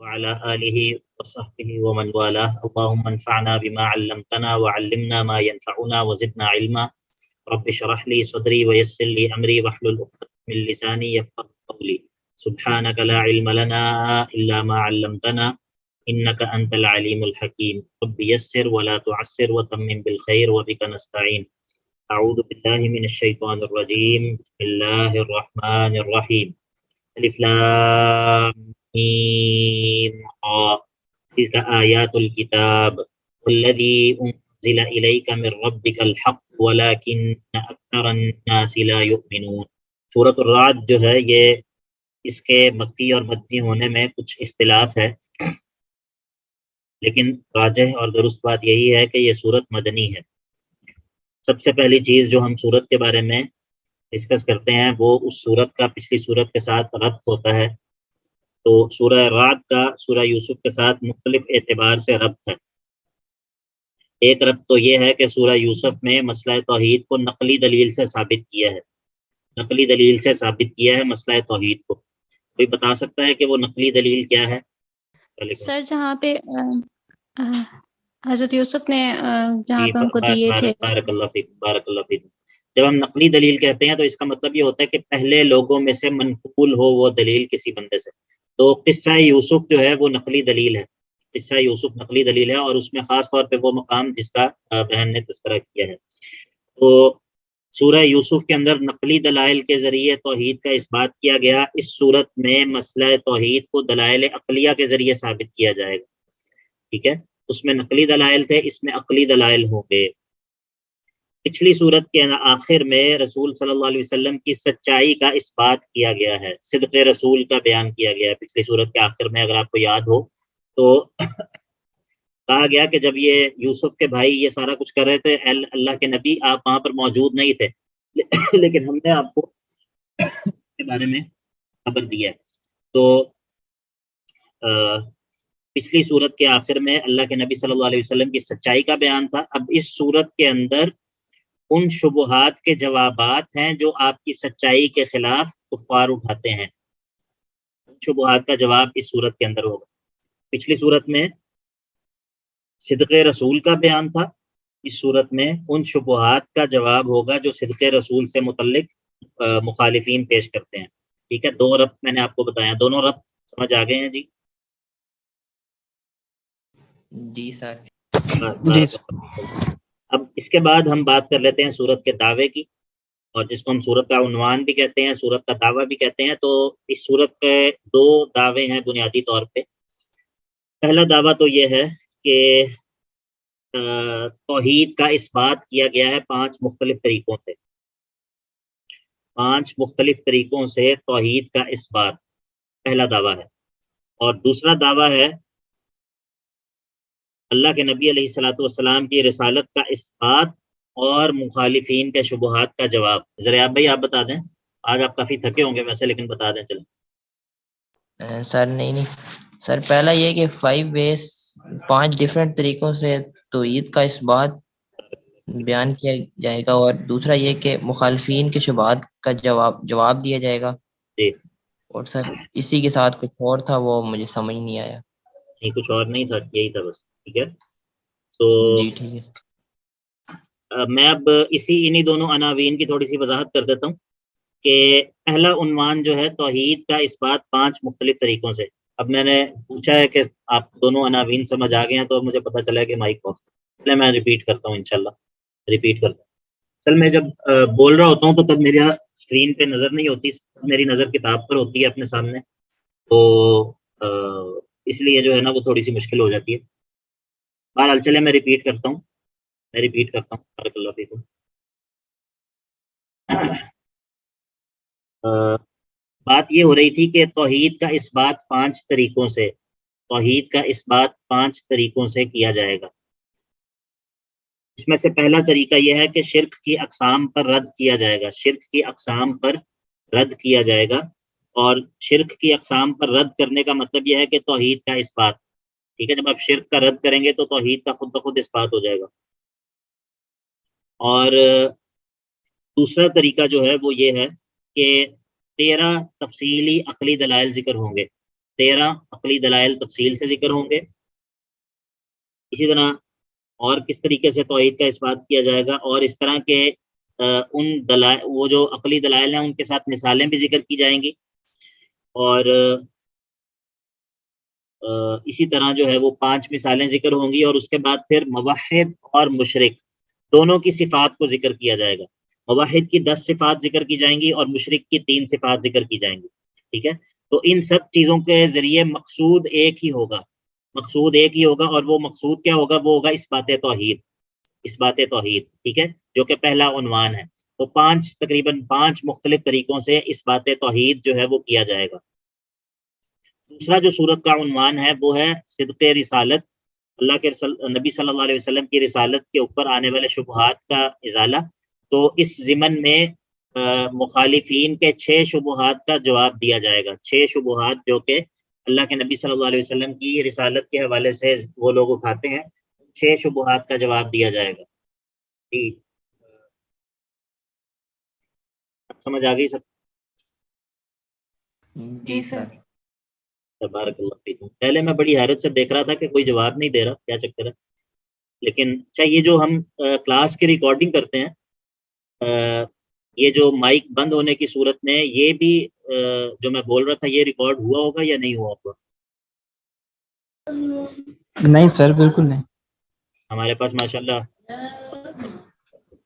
وعلى آله وصحبه ومن والاه اللهم انفعنا بما علمتنا وعلمنا ما ينفعنا وزدنا علما رب اشرح لي صدري ويسر لي أمري واحلل عقدة من لساني يفقهوا قولي سبحانك لا علم لنا إلا ما علمتنا إنك أنت العليم الحكيم رب يسر ولا تعسر وتمم بالخير وبك نستعين أعوذ بالله من الشيطان الرجيم بسم الله الرحمن الرحيم الف لام میم تلك آیات الکتاب والذی انزل الیک من ربک الحق ولکن اکثر الناس لا یؤمنون۔ سورۃ الرعد جو ہے یہ اس کے مکی اور مدنی ہونے میں کچھ اختلاف ہے، لیکن راجح اور درست بات یہی ہے کہ یہ سورت مدنی ہے۔ سب سے پہلی چیز جو ہم سورت کے بارے میں ڈسکس کرتے ہیں وہ اس سورت کا پچھلی سورت کے ساتھ ربط ہوتا ہے۔ تو سورہ رعد کا سورہ یوسف کے ساتھ مختلف اعتبار سے ربط ہے۔ ایک ربط تو یہ ہے کہ سورہ یوسف میں مسئلہ توحید کو نقلی دلیل سے ثابت کیا ہے، نقلی دلیل سے ثابت کیا ہے مسئلہ توحید کو۔ کوئی بتا سکتا ہے کہ وہ نقلی دلیل کیا ہے؟ سر جہاں پہ حضرت یوسف نے جہاں پہ ان کو دیے تھے۔ بارک اللہ فیکم، بارک اللہ فیکم۔ جب ہم نقلی دلیل کہتے ہیں تو اس کا مطلب یہ ہوتا ہے کہ پہلے لوگوں میں سے منقول ہو وہ دلیل کسی بندے سے۔ تو قصہ یوسف جو ہے وہ نقلی دلیل ہے، قصہ یوسف نقلی دلیل ہے، اور اس میں خاص طور پہ وہ مقام جس کا بہن نے تذکرہ کیا ہے۔ تو سورہ یوسف کے اندر نقلی دلائل کے ذریعے توحید کا اس بات کیا گیا، اس صورت میں مسئلہ توحید کو دلائل عقلیہ کے ذریعے ثابت کیا جائے گا۔ ٹھیک ہے، اس میں نقلی دلائل تھے، اس میں عقلی دلائل ہوں گے۔ پچھلی صورت کے آخر میں رسول صلی اللہ علیہ وسلم کی سچائی کا اس بات کیا گیا ہے، صدق رسول کا بیان کیا گیا ہے۔ پچھلی صورت کے آخر میں اگر آپ کو یاد ہو تو کہا گیا کہ جب یہ یوسف کے بھائی یہ سارا کچھ کر رہے تھے، اللہ کے نبی آپ وہاں پر موجود نہیں تھے، لیکن ہم نے آپ کو اس کے بارے میں خبر دی ہے۔ تو پچھلی صورت کے آخر میں اللہ کے نبی صلی اللہ علیہ وسلم کی سچائی کا بیان تھا۔ اب اس صورت کے اندر ان شبہات کے جوابات ہیں جو آپ کی سچائی کے خلاف کفار اٹھاتے ہیں، ان شبہات کا جواب اس صورت کے اندر ہوگا۔ پچھلی صورت میں صدق رسول کا بیان تھا، اس صورت میں ان شبہات کا جواب ہوگا جو صدق رسول سے متعلق مخالفین پیش کرتے ہیں۔ ٹھیک ہے، دو ربط میں نے آپ کو بتایا، دونوں ربط سمجھ آ گئے ہیں جی؟ جی سر۔ اب اس کے بعد ہم بات کر لیتے ہیں سورت کے دعوے کی، اور جس کو ہم سورت کا عنوان بھی کہتے ہیں، سورت کا دعویٰ بھی کہتے ہیں۔ تو اس سورت کے دو دعوے ہیں بنیادی طور پہ۔ پہلا دعویٰ تو یہ ہے کہ توحید کا اس بات کیا گیا ہے 5 مختلف طریقوں سے، 5 مختلف طریقوں سے توحید کا اس بات پہلا دعویٰ ہے۔ اور دوسرا دعویٰ ہے اللہ کے نبی علیہ الصلوۃ والسلام کی رسالت کا اس بات اور مخالفین کے شبہات کا جواب۔ ذرا بھائی آپ بتا دیں، آج آپ کافی تھکے ہوں گے ویسے، لیکن بتا دیں چلیں۔ سر نہیں سر، پہلا یہ کہ 5 ways 5 ڈفرینٹ طریقوں سے توحید کا اس بات بیان کیا جائے گا، اور دوسرا یہ کہ مخالفین کے شبہات کا جواب دیا جائے گا۔ جی، اور سر اسی کے ساتھ کچھ اور تھا، وہ مجھے سمجھ نہیں آیا۔ نہیں کچھ اور نہیں تھا، یہی تھا بس۔ ٹھیک ہے، تو جی ٹھیک ہے۔ میں اب انہی دونوں عناوین کی تھوڑی سی وضاحت کر دیتا ہوں کہ پہلا عنوان جو ہے توحید کا اس بات 5 مختلف طریقوں سے۔ اب میں نے پوچھا ہے کہ آپ دونوں عناوین سمجھ آ گئے ہیں، تو مجھے پتہ چلا ہے کہ مائک آف ہے، پہلے میں ریپیٹ کرتا ہوں، انشاءاللہ ریپیٹ کرتا ہوں۔ چل میں جب بول رہا ہوتا ہوں تو تب میرا اسکرین پہ نظر نہیں ہوتی، میری نظر کتاب پر ہوتی ہے اپنے سامنے، تو اس لیے جو ہے نا وہ تھوڑی سی مشکل ہو جاتی ہے۔ بہرحال چلے میں ریپیٹ کرتا ہوں بارک اللہ فیکم۔ بات یہ ہو رہی تھی کہ توحید کا اس بات 5 طریقوں سے، توحید کا اس بات 5 طریقوں سے کیا جائے گا۔ اس میں سے پہلا طریقہ یہ ہے کہ شرک کی اقسام پر رد کیا جائے گا، شرک کی اقسام پر رد کیا جائے گا۔ اور شرک کی اقسام پر رد کرنے کا مطلب یہ ہے کہ توحید کا اس بات، ٹھیک ہے، جب آپ شرک کا رد کریں گے تو توحید کا خود بخود اس بات ہو جائے گا۔ اور دوسرا طریقہ جو ہے وہ یہ ہے کہ 13 تفصیلی عقلی دلائل ذکر ہوں گے، 13 عقلی دلائل تفصیل سے ذکر ہوں گے. اسی طرح اور کس طریقے سے توحید کا اثبات کیا جائے گا، اور اس طرح کے ان دلائل، وہ جو عقلی دلائل ہیں ان کے ساتھ مثالیں بھی ذکر کی جائیں گی. اور اسی طرح جو ہے وہ 5 مثالیں ذکر ہوں گی، اور اس کے بعد پھر موحد اور مشرک دونوں کی صفات کو ذکر کیا جائے گا. موحد کی 10 صفات ذکر کی جائیں گی اور مشرک کی 3 صفات ذکر کی جائیں گی. ٹھیک ہے، تو ان سب چیزوں کے ذریعے مقصود ایک ہی ہوگا، اور وہ مقصود کیا ہوگا؟ وہ ہوگا اثبات توحید. ٹھیک ہے، جو کہ پہلا عنوان ہے. تو تقریباً 5 مختلف طریقوں سے اثبات توحید جو ہے وہ کیا جائے گا. دوسرا جو سورت کا عنوان ہے وہ ہے صدق رسالت، اللہ کے نبی صلی اللہ علیہ وسلم کی رسالت کے اوپر آنے والے شبہات کا ازالہ. تو اس ضمن میں مخالفین کے 6 شبہات کا جواب دیا جائے گا. 6 شبہات جو کہ اللہ کے نبی صلی اللہ علیہ وسلم کی رسالت کے حوالے سے وہ لوگ اٹھاتے ہیں، 6 شبہات کا جواب دیا جائے گا. جی سمجھ آ گئی سب؟ جی سر. تبارک اللہ فیکم. پہلے میں بڑی حیرت سے دیکھ رہا تھا کہ کوئی جواب نہیں دے رہا، کیا چکر ہے. لیکن اچھا، یہ جو ہم کلاس کی ریکارڈنگ کرتے ہیں، یہ جو مائک بند ہونے کی صورت میں یہ بھی جو میں بول رہا تھا یہ ریکارڈ ہوا ہوگا یا نہیں ہوا ہوگا؟ نہیں سر، بالکل نہیں. ہمارے پاس ماشاءاللہ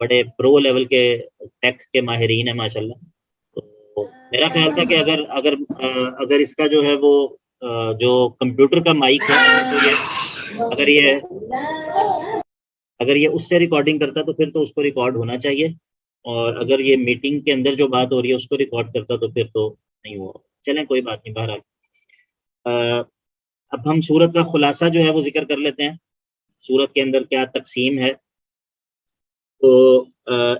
بڑے پرو لیول کے ٹیک کے ماہرین ہیں ماشاءاللہ. تو میرا خیال تھا کہ اگر اس کا جو ہے وہ جو کمپیوٹر کا مائک ہے، اگر یہ اس سے ریکارڈنگ کرتا تو پھر تو اس کو ریکارڈ ہونا چاہیے، اور اگر یہ میٹنگ کے اندر جو بات ہو رہی ہے اس کو ریکارڈ کرتا تو پھر تو نہیں ہوا. چلیں کوئی بات نہیں. بہرحال اب ہم سورت کا خلاصہ جو ہے وہ ذکر کر لیتے ہیں، سورت کے اندر کیا تقسیم ہے. تو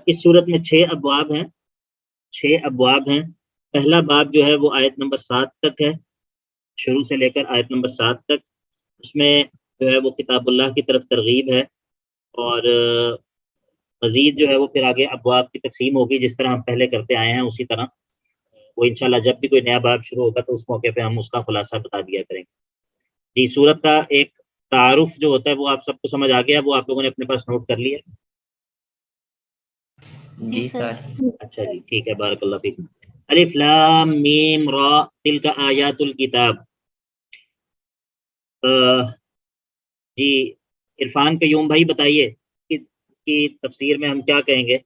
اس سورت میں 6 ابواب ہیں. 6 ابواب ہیں. پہلا باب جو ہے وہ آیت نمبر 7 تک ہے، شروع سے لے کر آیت نمبر 7 تک. اس میں جو ہے وہ کتاب اللہ کی طرف ترغیب ہے، اور مزید جو ہے وہ پھر آگے ابواب کی تقسیم ہوگی جس طرح ہم پہلے کرتے آئے ہیں اسی طرح. وہ انشاءاللہ جب بھی کوئی نیا باب شروع ہوگا تو اس موقع پہ ہم اس کا خلاصہ بتا دیا کریں گے. جی سورت کا ایک تعارف جو ہوتا ہے وہ آپ سب کو سمجھ آ گیا، وہ آپ لوگوں نے اپنے پاس نوٹ کر لیا؟ جی سر. اچھا جی ٹھیک ہے، بارک اللہ فیکم. الف لام میم را تلک آیات الکتاب. جی عرفان قیوم بھائی بتائیے کی تفسیر میں ہم کیا کہیں گے؟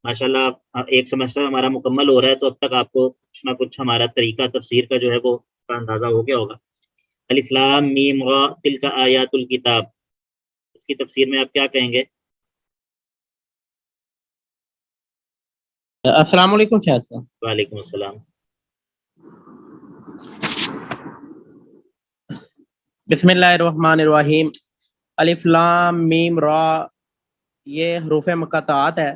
ماشاءاللہ ایک سمسٹر ہمارا مکمل ہو رہا ہے تو اب تک آپ کو کچھ نہ کچھ ہمارا طریقہ تفسیر کا جو ہے وہ اندازہ ہو گیا ہوگا. الف لام میم را تلک آیات الکتاب، اس کی تفسیر میں آپ کیا کہیں گے؟ السلام علیکم شاہد صاحب. وعلیکم السلام. بسم اللہ الرحمن الرحیم. الف لام میم را، یہ حروف مقطعات ہے.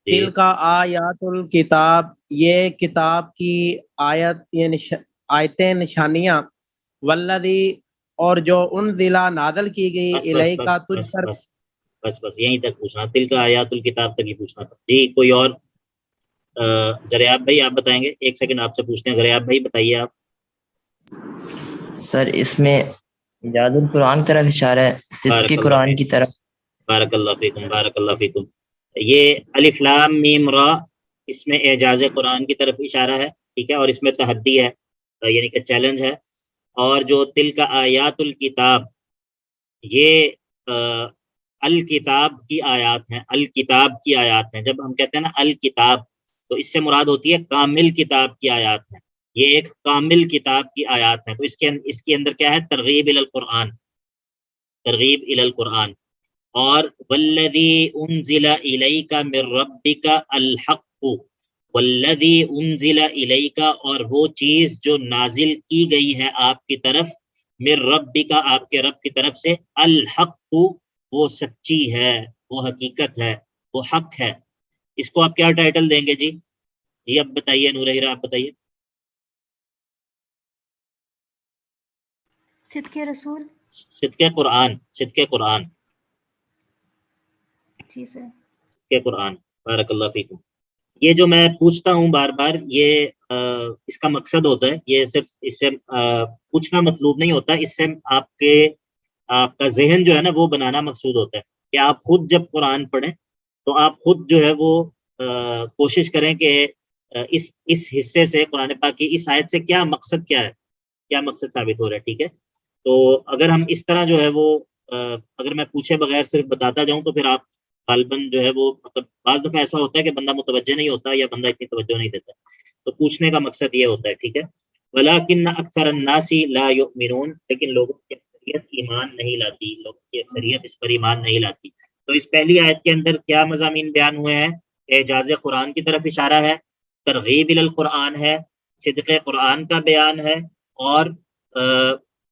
تل کا آیات الکتاب، یہ کتاب کی آیت، یہ آیتیں نشانیاں. والذی، اور جو انزلہ نازل کی گئی الیکا تجھ پر. بس یہیں تک پوچھنا، تل کا آیات الکتاب تک ہی پوچھنا تھا. جی کوئی اور؟ زریاب بھائی آپ بتائیں گے؟ ایک سیکنڈ آپ سے پوچھتے ہیں. زریاب بھائی بتائیے آپ. سر اس میں اعجاز القرآن طرف اشارہ ہے، صدق قرآن کی طرف. بارک اللہ فیکم، بارک اللہ فیکم. یہ الف لام میم را، اس میں اعجاز قرآن کی طرف اشارہ ہے. ٹھیک ہے، اور اس میں تحدی ہے، یعنی کہ چیلنج ہے. اور جو تل کا آیات الکتاب، یہ الکتاب کی آیات ہیں. الکتاب کی آیات ہیں. جب ہم کہتے ہیں نا الکتاب تو اس سے مراد ہوتی ہے کامل کتاب کی آیات ہیں. یہ ایک کامل کتاب کی آیات ہیں. تو اس کے اندر کیا ہے؟ ترغیب الی القرآن، ترغیب الی القرآن. اور والذی انزل الیک من ربک الحق، والذی انزل الیک، اور وہ چیز جو نازل کی گئی ہے آپ کی طرف، من ربک، آپ کے رب کی طرف سے، الحق، وہ سچی ہے، وہ حقیقت ہے، وہ حق ہے. اس کو آپ کیا ٹائٹل دیں گے جی؟ یہ اب بتائیے، نور ہیرا آپ بتائیے. صدق رسول. صدق قرآن، صدق قرآن. جی سر. صدق قرآن. بارک اللہ فیکم. یہ جو میں پوچھتا ہوں بار بار یہ اس کا مقصد ہوتا ہے، یہ صرف اس سے پوچھنا مطلوب نہیں ہوتا، اس سے آپ کا ذہن جو ہے نا وہ بنانا مقصود ہوتا ہے کہ آپ خود جب قرآن پڑھیں تو آپ خود جو ہے وہ کوشش کریں کہ اس حصے سے قرآن پاک کی اس آیت سے کیا مقصد کیا مقصد ثابت ہو رہا ہے. ٹھیک ہے، تو اگر ہم اس طرح جو ہے وہ اگر میں پوچھے بغیر صرف بتاتا جاؤں تو پھر آپ غالباً جو ہے وہ مطلب بعض دفعہ ایسا ہوتا ہے کہ بندہ متوجہ نہیں ہوتا یا بندہ اتنی توجہ نہیں دیتا، تو پوچھنے کا مقصد یہ ہوتا ہے. ٹھیک ہے، وَلَٰكِنَّ أَكْثَرَ النَّاسِ لَا يُؤْمِنُونَ، لیکن لوگوں کی اکثریت ایمان نہیں لاتی، لوگوں کی اکثریت اس پر ایمان نہیں لاتی. تو اس پہلی آیت کے اندر کیا مضامین بیان ہوئے ہیں؟ اعجاز قرآن کی طرف اشارہ ہے، ترغیب القرآن ہے، صدق قرآن کا بیان ہے، اور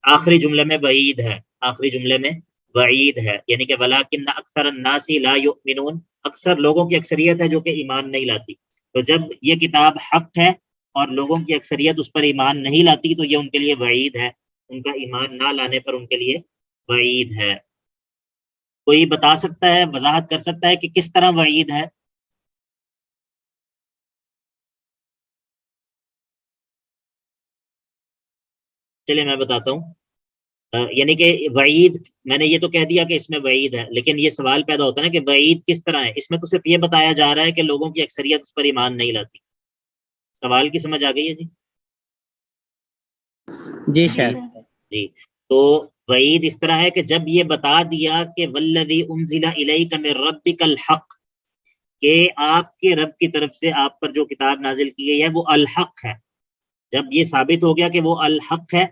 آخری جملے میں وعید ہے، آخری جملے میں وعید ہے، یعنی کہ وَلَٰكِنَّ أَكْثَرَ النَّاسِ لَا يُؤْمِنُونَ، اکثر لوگوں کی اکثریت ہے جو کہ ایمان نہیں لاتی. تو جب یہ کتاب حق ہے اور لوگوں کی اکثریت اس پر ایمان نہیں لاتی تو یہ ان کے لیے وعید ہے، ان کا ایمان نہ لانے پر ان کے لیے وعید ہے. کوئی بتا سکتا ہے، وضاحت کر سکتا ہے کہ کس طرح وعید ہے؟ چلے میں بتاتا ہوں. یعنی کہ وعید، میں نے یہ تو کہہ دیا کہ اس میں وعید ہے، لیکن یہ سوال پیدا ہوتا ہے نا کہ وعید کس طرح ہے. اس میں تو صرف یہ بتایا جا رہا ہے کہ لوگوں کی اکثریت اس پر ایمان نہیں لاتی. سوال کی سمجھ آ گئی ہے جی؟ جی شاید. جی، تو وعید اس طرح ہے کہ جب یہ بتا دیا کہ والذی انزل الیک من ربک الحق، کہ آپ کے رب کی طرف سے آپ پر جو کتاب نازل کی گئی ہے وہ الحق ہے، جب یہ ثابت ہو گیا کہ وہ الحق ہے،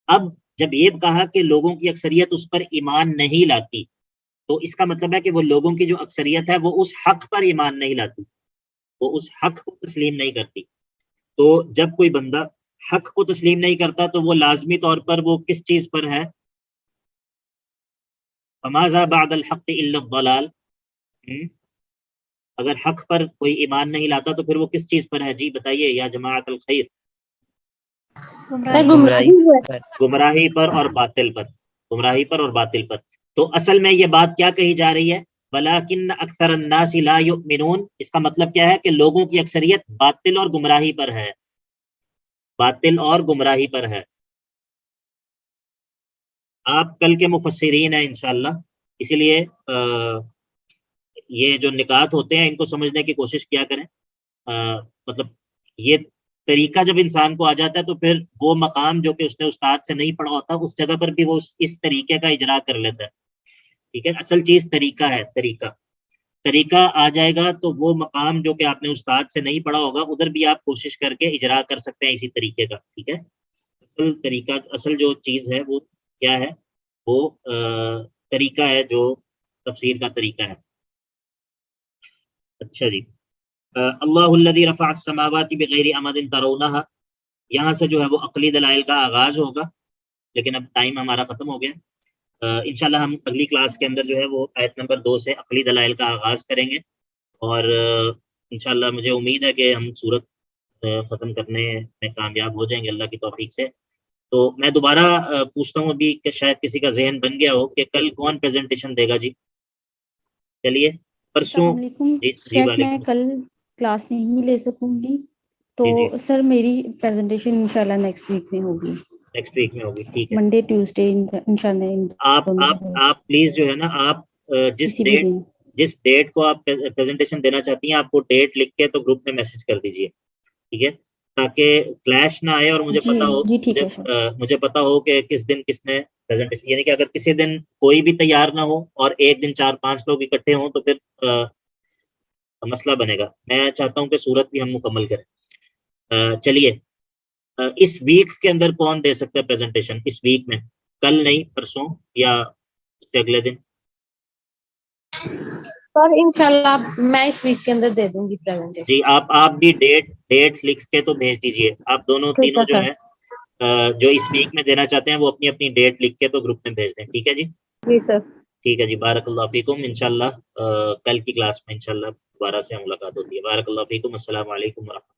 اب جب یہ کہا کہ لوگوں کی اکثریت اس پر ایمان نہیں لاتی، تو اس کا مطلب ہے کہ وہ لوگوں کی جو اکثریت ہے وہ اس حق پر ایمان نہیں لاتی، وہ اس حق کو تسلیم نہیں کرتی. تو جب کوئی بندہ حق کو تسلیم نہیں کرتا تو وہ لازمی طور پر وہ کس چیز پر ہے؟ فماذا بعد الحق الا الضلال. اگر حق پر کوئی ایمان نہیں لاتا تو پھر وہ کس چیز پر ہے؟ جی بتائیے یا جماعت الخیر. گمراہی پر اور باطل پر، گمراہی پر اور باطل پر. تو اصل میں یہ بات کیا کہی جا رہی ہے؟ وَلَٰكِنَّ أَكْثَرَ النَّاسِ لَا يُؤْمِنُونَ. اس کا مطلب کیا ہے کہ لوگوں کی اکثریت باطل اور گمراہی پر ہے، باطل اور گمراہی پر ہے. آپ کل کے مفسرین ہیں انشاءاللہ، اسی لیے یہ جو نکات ہوتے ہیں ان کو سمجھنے کی کوشش کیا کریں. مطلب یہ طریقہ جب انسان کو آ جاتا ہے تو پھر وہ مقام جو کہ اس نے استاد سے نہیں پڑھا ہوتا اس جگہ پر بھی وہ اس طریقے کا اجرا کر لیتا ہے. ٹھیک ہے، اصل چیز طریقہ ہے، طریقہ آ جائے گا تو وہ مقام جو کہ آپ نے استاد سے نہیں پڑھا ہوگا ادھر بھی آپ کوشش کر کے اجرا کر سکتے ہیں اسی طریقے کا. ٹھیک ہے، اصل طریقہ، اصل جو چیز ہے وہ کیا ہے؟ وہ طریقہ ہے جو تفسیر کا طریقہ ہے. اچھا جی، اللہ الذی رفع السماوات بغیر عمد ترونها، یہاں سے جو ہے وہ عقلی دلائل کا آغاز ہوگا، لیکن اب ٹائم ہمارا ختم ہو گیا. انشاءاللہ ہم اگلی کلاس کے اندر جو ہے وہ آیت نمبر 2 سے عقلی دلائل کا آغاز کریں گے، اور انشاءاللہ مجھے امید ہے کہ ہم سورت ختم کرنے میں کامیاب ہو جائیں گے اللہ کی توفیق سے. تو میں دوبارہ پوچھتا ہوں ابھی کہ شاید کسی کا ذہن بن گیا ہو کہ کل کون پریزنٹیشن دے گا. جی چلیے، پرسوں. السلام علیکم. جی شاید میں وعلیکم. کل کلاس نہیں لے سکوں گی تو جی سر میری پریزنٹیشن انشاءاللہ نیکسٹ ویک میں ہوگی، نیکسٹ ویک میں ہوگی. ٹھیک ہے، منڈے ٹیوزڈے انشاءاللہ. آپ پلیز جو ہے نا آپ جس ڈیٹ کو آپ پریزنٹیشن دینا چاہتی ہیں آپ کو ڈیٹ لکھ کے تو گروپ میں میسج کر دیجئے. ٹھیک ہے، تاکہ کلیش نہ آئے اور مجھے پتا ہو، مجھے پتا ہو کہ کس دن کس نے پریزنٹیشن، یعنی کہ اگر کسی دن کوئی بھی تیار نہ ہو اور ایک دن 4-5 لوگ اکٹھے ہوں تو پھر مسئلہ بنے گا. میں چاہتا ہوں کہ صورت بھی ہم مکمل کریں. چلیے، اس ویک کے اندر کون دے سکتا ہے پریزنٹیشن؟ اس ویک میں، کل نہیں پرسوں یا اس سے اگلے دن؟ سر انشاءاللہ میں اس ویک کے اندر دے دوں گی پریزنٹیشن. جی آپ بھی ڈیٹ لکھ کے تو بھیج دیجئے. آپ تینوں جو ہے جو اس ویک میں دینا چاہتے ہیں وہ اپنی اپنی ڈیٹ لکھ کے تو گروپ میں بھیج دیں. ٹھیک ہے جی؟ جی سر. ٹھیک ہے جی، بارک اللہ فیکم. انشاءاللہ کل کی کلاس میں انشاءاللہ دوبارہ سے ملاقات ہوتی ہے. بارک اللہ فیکم. السلام علیکم ورحمۃ اللہ.